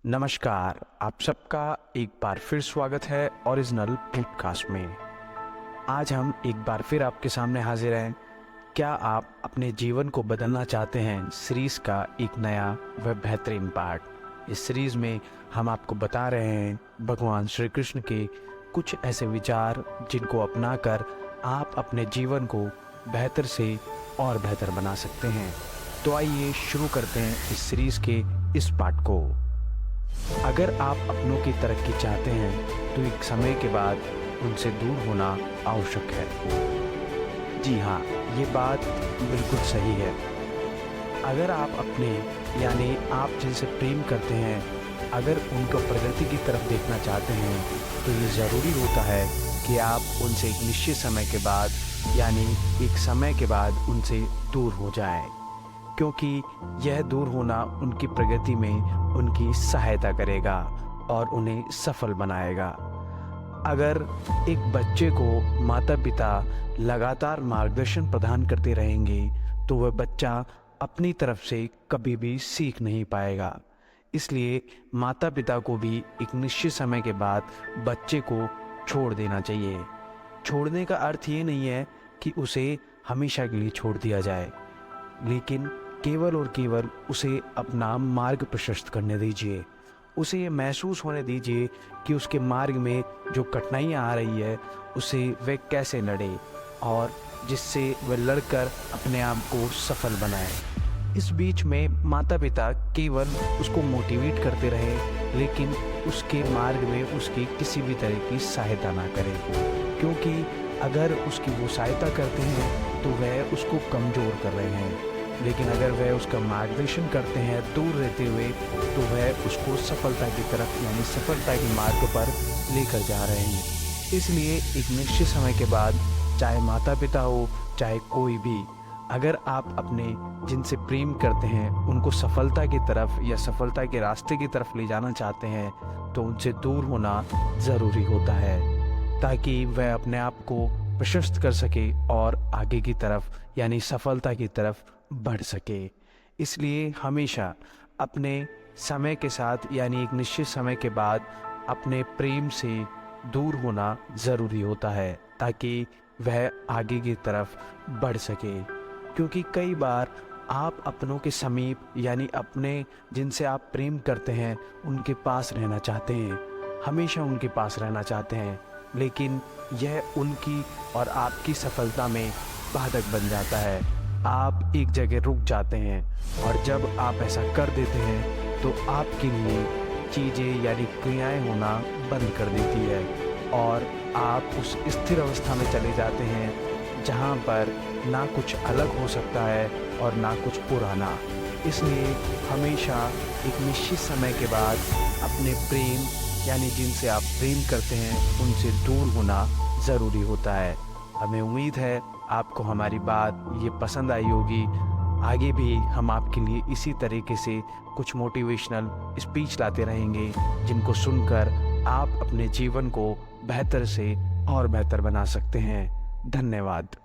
नमस्कार, आप सबका एक बार फिर स्वागत है ओरिजिनल पॉडकास्ट में। आज हम एक बार फिर आपके सामने हाजिर हैं। क्या आप अपने जीवन को बदलना चाहते हैं? सीरीज़ का एक नया व बेहतरीन पार्ट। इस सीरीज़ में हम आपको बता रहे हैं भगवान श्री कृष्ण के कुछ ऐसे विचार जिनको अपनाकर आप अपने जीवन को बेहतर से और बेहतर बना सकते हैं। तो आइए शुरू करते हैं इस सीरीज़ के इस पार्ट को। अगर आप अपनों की तरक्की चाहते हैं तो एक समय के बाद उनसे दूर होना आवश्यक है। जी हाँ, ये बात बिल्कुल सही है। अगर आप अपने यानी आप जिनसे प्रेम करते हैं, अगर उनको प्रगति की तरफ देखना चाहते हैं तो ये ज़रूरी होता है कि आप उनसे एक निश्चित समय के बाद यानी एक समय के बाद उनसे दूर हो जाएं, क्योंकि यह दूर होना उनकी प्रगति में उनकी सहायता करेगा और उन्हें सफल बनाएगा। अगर एक बच्चे को माता पिता लगातार मार्गदर्शन प्रदान करते रहेंगे तो वह बच्चा अपनी तरफ से कभी भी सीख नहीं पाएगा। इसलिए माता पिता को भी एक निश्चित समय के बाद बच्चे को छोड़ देना चाहिए। छोड़ने का अर्थ ये नहीं है कि उसे हमेशा के लिए छोड़ दिया जाए, लेकिन केवल और केवल उसे अपना मार्ग प्रशस्त करने दीजिए। उसे ये महसूस होने दीजिए कि उसके मार्ग में जो कठिनाइयाँ आ रही है उसे वह कैसे लड़े और जिससे वह लड़कर अपने आप को सफल बनाए। इस बीच में माता पिता केवल उसको मोटिवेट करते रहे, लेकिन उसके मार्ग में उसकी किसी भी तरह की सहायता ना करें, क्योंकि अगर उसकी वो सहायता करते हैं तो वह उसको कमज़ोर कर रहे हैं, लेकिन अगर वह उसका मार्गदर्शन करते हैं दूर रहते हुए तो वह उसको सफलता की तरफ यानी सफलता के मार्ग पर लेकर जा रहे हैं। इसलिए एक निश्चित समय के बाद चाहे माता पिता हो चाहे कोई भी, अगर आप अपने जिनसे प्रेम करते हैं उनको सफलता की तरफ या सफलता के रास्ते की तरफ ले जाना चाहते हैं तो उनसे दूर होना ज़रूरी होता है, ताकि वह अपने आप को प्रशस्त कर सके और आगे की तरफ यानी सफलता की तरफ बढ़ सके। इसलिए हमेशा अपने समय के साथ यानी एक निश्चित समय के बाद अपने प्रेम से दूर होना ज़रूरी होता है, ताकि वह आगे की तरफ बढ़ सके। क्योंकि कई बार आप अपनों के समीप यानी अपने जिनसे आप प्रेम करते हैं उनके पास रहना चाहते हैं, हमेशा उनके पास रहना चाहते हैं, लेकिन यह उनकी और आपकी सफलता में बाधक बन जाता है। आप एक जगह रुक जाते हैं और जब आप ऐसा कर देते हैं तो आपके लिए चीज़ें यानी क्रियाएं होना बंद कर देती है और आप उस स्थिर अवस्था में चले जाते हैं जहां पर ना कुछ अलग हो सकता है और ना कुछ पुराना। इसलिए हमेशा एक निश्चित समय के बाद अपने प्रेम यानी जिनसे आप प्रेम करते हैं उनसे दूर होना ज़रूरी होता है। हमें उम्मीद है आपको हमारी बात ये पसंद आई होगी। आगे भी हम आपके लिए इसी तरीके से कुछ मोटिवेशनल स्पीच लाते रहेंगे, जिनको सुनकर आप अपने जीवन को बेहतर से और बेहतर बना सकते हैं। धन्यवाद।